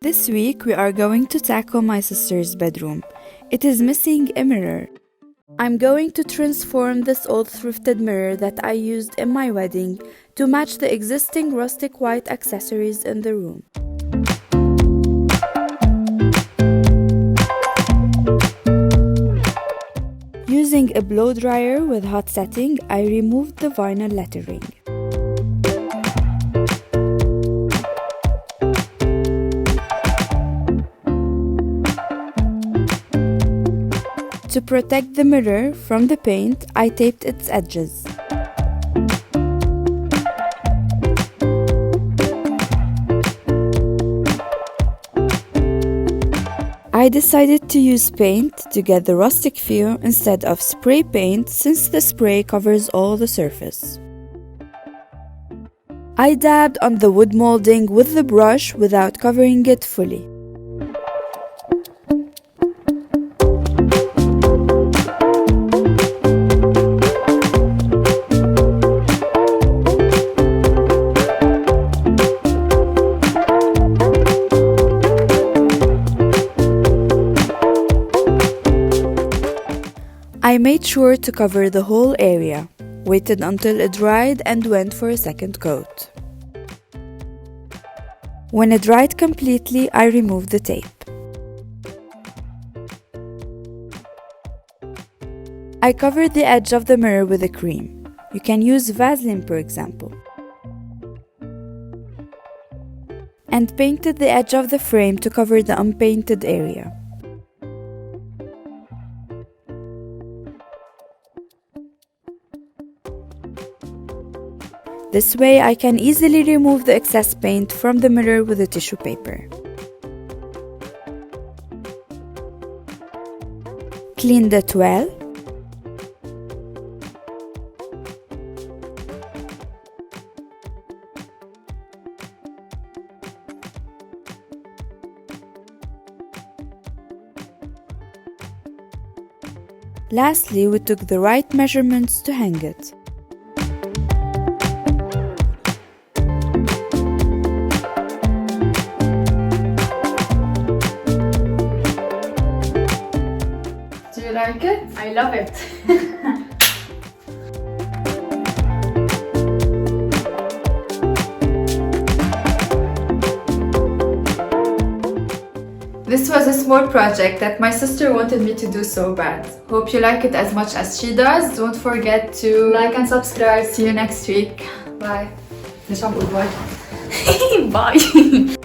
This week we are going to tackle my sister's bedroom. It is missing a mirror. I'm going to transform this old thrifted mirror that I used in my wedding to match the existing rustic white accessories in the room. Using a blow dryer with hot setting, I removed the vinyl lettering. To protect the mirror from the paint, I taped its edges. I decided to use paint to get the rustic feel instead of spray paint since the spray covers all the surface. I dabbed on the wood molding with the brush without covering it fully. I made sure to cover the whole area, waited until it dried and went for a second coat. When it dried completely, I removed the tape. I covered the edge of the mirror with a cream. You can use Vaseline, for example. And painted the edge of the frame to cover the unpainted area. This way I can easily remove the excess paint from the mirror with a tissue paper. Clean it well. Lastly, we took the right measurements to hang it. Do you like it? I love it. This was a small project that my sister wanted me to do so bad. Hope you like it as much as she does. Don't forget to Like and subscribe. See you next week. Bye. Bye. Bye.